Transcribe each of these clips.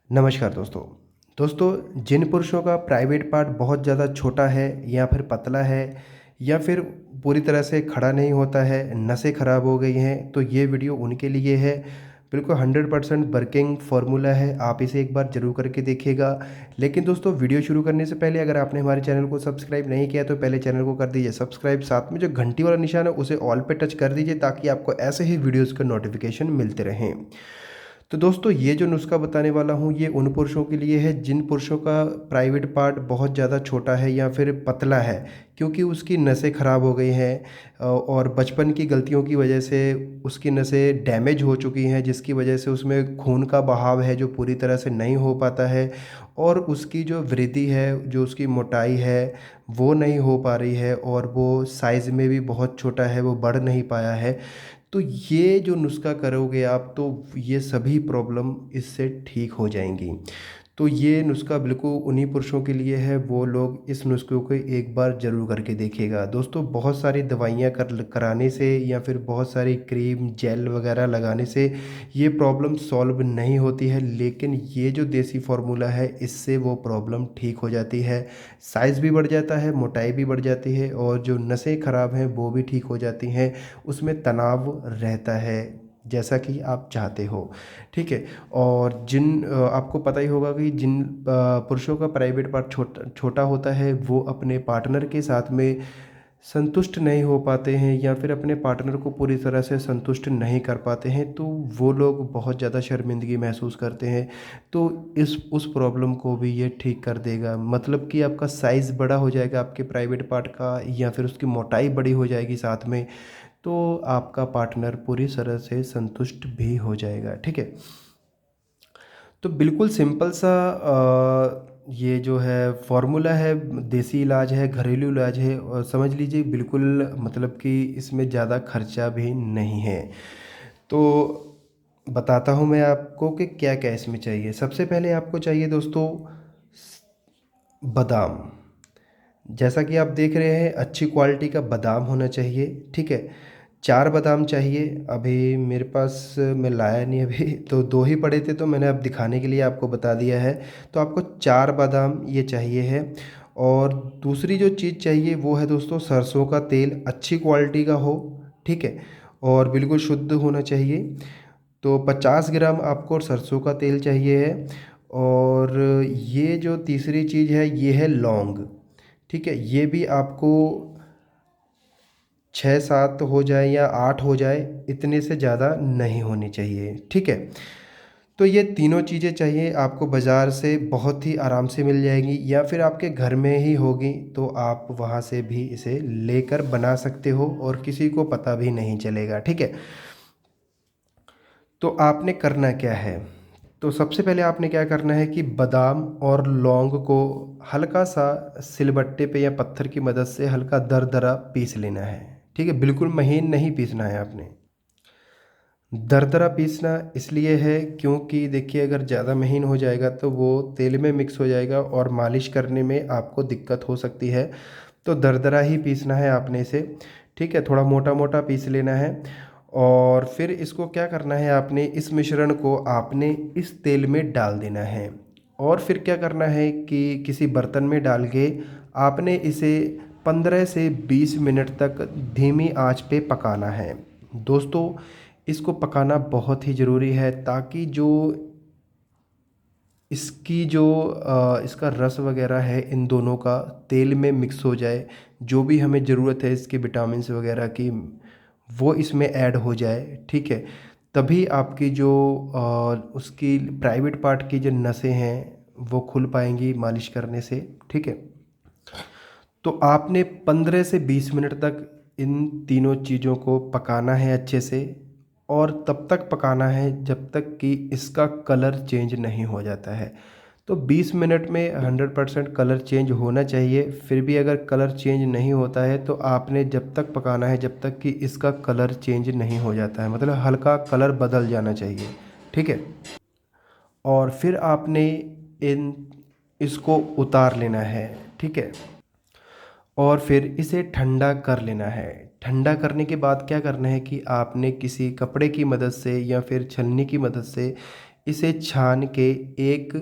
नमस्कार दोस्तों जिन पुरुषों का प्राइवेट पार्ट बहुत ज़्यादा छोटा है या फिर पतला है या फिर पूरी तरह से खड़ा नहीं होता है, नसें खराब हो गई हैं, तो ये वीडियो उनके लिए है। बिल्कुल 100% वर्किंग फार्मूला है, आप इसे एक बार ज़रूर करके देखिएगा। लेकिन दोस्तों, वीडियो शुरू करने से पहले अगर आपने हमारे चैनल को सब्सक्राइब नहीं किया तो पहले चैनल को कर दीजिए सब्सक्राइब, साथ में जो घंटी वाला निशान है उसे ऑल पे टच कर दीजिए ताकि आपको ऐसे ही वीडियोज़ का नोटिफिकेशन मिलते रहें। तो दोस्तों, ये जो नुस्खा बताने वाला हूँ ये उन पुरुषों के लिए है जिन पुरुषों का प्राइवेट पार्ट बहुत ज़्यादा छोटा है या फिर पतला है, क्योंकि उसकी नसें ख़राब हो गई हैं और बचपन की गलतियों की वजह से उसकी नसें डैमेज हो चुकी हैं, जिसकी वजह से उसमें खून का बहाव है जो पूरी तरह से नहीं हो पाता है और उसकी जो वृद्धि है, जो उसकी मोटाई है, वो नहीं हो पा रही है और वो साइज़ में भी बहुत छोटा है, वो बढ़ नहीं पाया है। तो ये जो नुस्खा करोगे आप तो ये सभी प्रॉब्लम इससे ठीक हो जाएंगी। तो ये नुस्खा बिल्कुल उन्हीं पुरुषों के लिए है, वो लोग इस नुस्खे को एक बार ज़रूर करके देखिएगा। दोस्तों, बहुत सारी दवाइयाँ कराने से या फिर बहुत सारी क्रीम जेल वगैरह लगाने से ये प्रॉब्लम सॉल्व नहीं होती है, लेकिन ये जो देसी फार्मूला है इससे वो प्रॉब्लम ठीक हो जाती है। साइज़ भी बढ़ जाता है, मोटाई भी बढ़ जाती है और जो नसें ख़राब हैं वो भी ठीक हो जाती हैं। उसमें तनाव रहता है जैसा कि आप चाहते हो, ठीक है। और आपको पता ही होगा कि जिन पुरुषों का प्राइवेट पार्ट छोटा छोटा होता है वो अपने पार्टनर के साथ में संतुष्ट नहीं हो पाते हैं या फिर अपने पार्टनर को पूरी तरह से संतुष्ट नहीं कर पाते हैं, तो वो लोग बहुत ज़्यादा शर्मिंदगी महसूस करते हैं। तो इस उस प्रॉब्लम को भी ये ठीक कर देगा, मतलब कि आपका साइज़ बड़ा हो जाएगा आपके प्राइवेट पार्ट का या फिर उसकी मोटाई बड़ी हो जाएगी साथ में, तो आपका पार्टनर पूरी तरह से संतुष्ट भी हो जाएगा, ठीक है। तो बिल्कुल सिंपल सा ये जो है फॉर्मूला है, देसी इलाज है, घरेलू इलाज है और समझ लीजिए बिल्कुल, मतलब कि इसमें ज़्यादा खर्चा भी नहीं है। तो बताता हूँ मैं आपको कि क्या-क्या इसमें चाहिए। सबसे पहले आपको चाहिए दोस्तों बादाम। जैसा कि आप देख रहे हैं अच्छी क्वालिटी का बादाम होना चाहिए, ठीक है। 4 बादाम चाहिए, अभी मेरे पास मैं लाया नहीं अभी तो 2 ही पड़े थे तो मैंने अब दिखाने के लिए आपको बता दिया है। तो आपको 4 बादाम ये चाहिए है। और दूसरी जो चीज़ चाहिए वो है दोस्तों सरसों का तेल, अच्छी क्वालिटी का हो, ठीक है, और बिल्कुल शुद्ध होना चाहिए। तो 50 ग्राम आपको सरसों का तेल चाहिए है। और ये जो तीसरी चीज़ है ये है लौंग, ठीक है। ये भी आपको 6-7 हो जाए या 8 हो जाए, इतने से ज़्यादा नहीं होनी चाहिए, ठीक है। तो ये तीनों चीज़ें चाहिए आपको, बाज़ार से बहुत ही आराम से मिल जाएंगी या फिर आपके घर में ही होगी तो आप वहाँ से भी इसे लेकर बना सकते हो और किसी को पता भी नहीं चलेगा, ठीक है। तो आपने करना क्या है, तो सबसे पहले आपने क्या करना है कि बादाम और लौंग को हल्का सा सिलबट्टे पे या पत्थर की मदद से हल्का दरदरा पीस लेना है, ठीक है। बिल्कुल महीन नहीं पीसना है आपने, दरदरा पीसना इसलिए है क्योंकि देखिए अगर ज़्यादा महीन हो जाएगा तो वो तेल में मिक्स हो जाएगा और मालिश करने में आपको दिक्कत हो सकती है। तो दरदरा ही पीसना है आपने इसे, ठीक है, थोड़ा मोटा मोटा पीस लेना है। और फिर इसको क्या करना है, आपने इस मिश्रण को आपने इस तेल में डाल देना है। और फिर क्या करना है कि किसी बर्तन में डाल के आपने इसे 15 से 20 मिनट तक धीमी आंच पे पकाना है। दोस्तों, इसको पकाना बहुत ही ज़रूरी है ताकि जो इसकी जो इसका रस वगैरह है इन दोनों का तेल में मिक्स हो जाए, जो भी हमें ज़रूरत है इसके विटामिन्स वगैरह की वो इसमें ऐड हो जाए, ठीक है। तभी आपकी जो उसकी प्राइवेट पार्ट की जो नसें हैं वो खुल पाएंगी मालिश करने से, ठीक है। तो आपने 15 से 20 मिनट तक इन तीनों चीज़ों को पकाना है अच्छे से। और तब तक पकाना है जब तक कि इसका कलर चेंज नहीं हो जाता है। तो 20 मिनट में 100% कलर चेंज होना चाहिए, फिर भी अगर कलर चेंज नहीं होता है तो आपने जब तक पकाना है जब तक कि इसका कलर चेंज नहीं हो जाता है, मतलब हल्का कलर बदल जाना चाहिए, ठीक है। और फिर आपने इन इसको उतार लेना है, ठीक है। और फिर इसे ठंडा कर लेना है। ठंडा करने के बाद क्या करना है कि आपने किसी कपड़े की मदद से या फिर छलनी की मदद से इसे छान के एक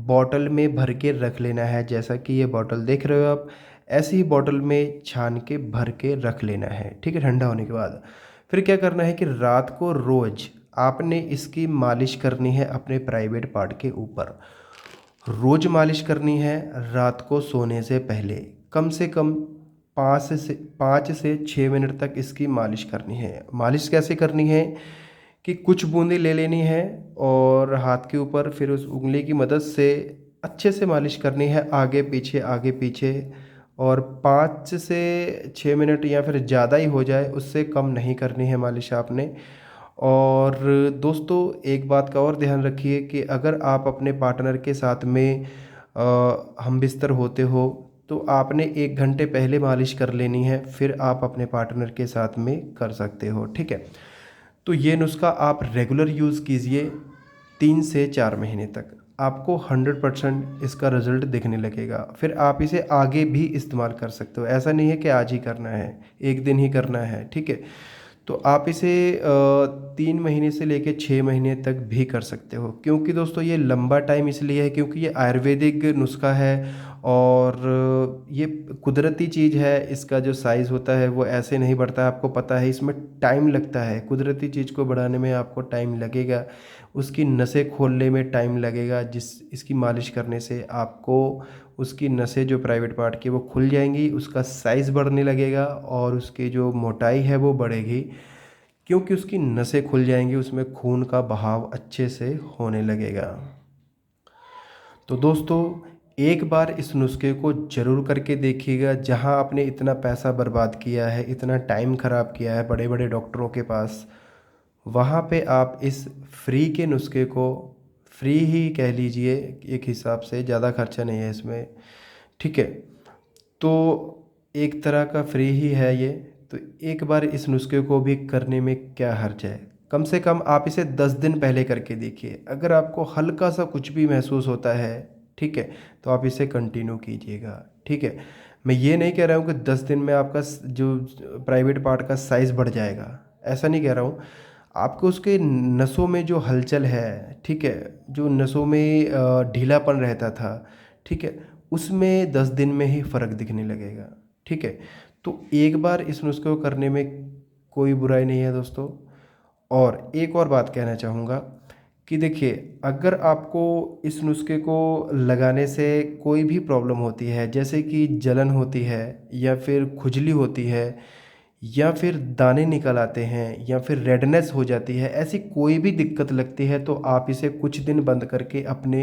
बॉटल में भर के रख लेना है। जैसा कि ये बॉटल देख रहे हो आप, ऐसी ही बॉटल में छान के भर के रख लेना है, ठीक है। ठंडा होने के बाद फिर क्या करना है कि रात को रोज़ आपने इसकी मालिश करनी है अपने प्राइवेट पार्ट के ऊपर। रोज़ मालिश करनी है रात को सोने से पहले। कम से कम 5 से 6 मिनट तक इसकी मालिश करनी है। मालिश कैसे करनी है कि कुछ बूंदें ले लेनी है और हाथ के ऊपर फिर उस उंगली की मदद से अच्छे से मालिश करनी है, आगे पीछे। और 5 से 6 मिनट या फिर ज़्यादा ही हो जाए, उससे कम नहीं करनी है मालिश आपने। और दोस्तों एक बात का और ध्यान रखिए कि अगर आप अपने पार्टनर के साथ में हम बिस्तर होते हो तो आपने 1 घंटे पहले मालिश कर लेनी है, फिर आप अपने पार्टनर के साथ में कर सकते हो, ठीक है। तो ये नुस्खा आप रेगुलर यूज़ कीजिए 3 से 4 महीने तक, आपको 100% इसका रिज़ल्ट दिखने लगेगा। फिर आप इसे आगे भी इस्तेमाल कर सकते हो, ऐसा नहीं है कि आज ही करना है, एक दिन ही करना है, ठीक है। तो आप इसे 3 महीने से लेके 6 महीने तक भी कर सकते हो। क्योंकि दोस्तों ये लंबा टाइम इसलिए है क्योंकि ये आयुर्वेदिक नुस्खा है और ये कुदरती चीज़ है। इसका जो साइज़ होता है वो ऐसे नहीं बढ़ता है, आपको पता है इसमें टाइम लगता है। कुदरती चीज़ को बढ़ाने में आपको टाइम लगेगा, उसकी नसें खोलने में टाइम लगेगा। इसकी मालिश करने से आपको उसकी नसें जो प्राइवेट पार्ट की वो खुल जाएंगी, उसका साइज़ बढ़ने लगेगा और उसकी जो मोटाई है वो बढ़ेगी। क्योंकि उसकी नसें खुल जाएंगी, उसमें खून का बहाव अच्छे से होने लगेगा। तो दोस्तों एक बार इस नुस्खे को ज़रूर करके देखिएगा। जहां आपने इतना पैसा बर्बाद किया है, इतना टाइम ख़राब किया है बड़े बड़े डॉक्टरों के पास, वहाँ पे आप इस फ्री के नुस्खे को, फ्री ही कह लीजिए एक हिसाब से, ज़्यादा खर्चा नहीं है इसमें, ठीक है। तो एक तरह का फ्री ही है ये। तो एक बार इस नुस्खे को भी करने में क्या हर्ज है। कम से कम आप इसे 10 दिन पहले करके देखिए। अगर आपको हल्का सा कुछ भी महसूस होता है, ठीक है, तो आप इसे कंटिन्यू कीजिएगा, ठीक है। मैं ये नहीं कह रहा हूँ कि 10 दिन में आपका जो प्राइवेट पार्ट का साइज़ बढ़ जाएगा, ऐसा नहीं कह रहा हूँ। आपको उसके नसों में जो हलचल है, ठीक है, जो नसों में ढीलापन रहता था, ठीक है, उसमें 10 दिन में ही फ़र्क दिखने लगेगा, ठीक है। तो एक बार इस नुस्खे को करने में कोई बुराई नहीं है दोस्तों। और एक और बात कहना चाहूँगा कि देखिए, अगर आपको इस नुस्खे को लगाने से कोई भी प्रॉब्लम होती है, जैसे कि जलन होती है या फिर खुजली होती है या फिर दाने निकल आते हैं या फिर रेडनेस हो जाती है, ऐसी कोई भी दिक्कत लगती है, तो आप इसे कुछ दिन बंद करके अपने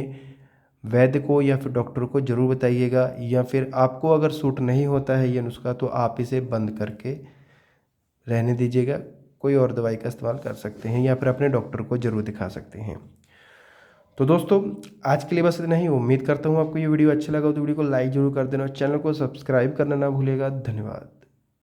वैद्य को या फिर डॉक्टर को ज़रूर बताइएगा। या फिर आपको अगर सूट नहीं होता है ये नुस्खा तो आप इसे बंद करके रहने दीजिएगा, कोई और दवाई का इस्तेमाल कर सकते हैं या फिर अपने डॉक्टर को ज़रूर दिखा सकते हैं। तो दोस्तों आज के लिए बस इतना ही। उम्मीद करता हूँ आपको ये वीडियो अच्छा लगा हो तो वीडियो को लाइक ज़रूर कर देना और चैनल को सब्सक्राइब करना ना भूलिएगा। धन्यवाद।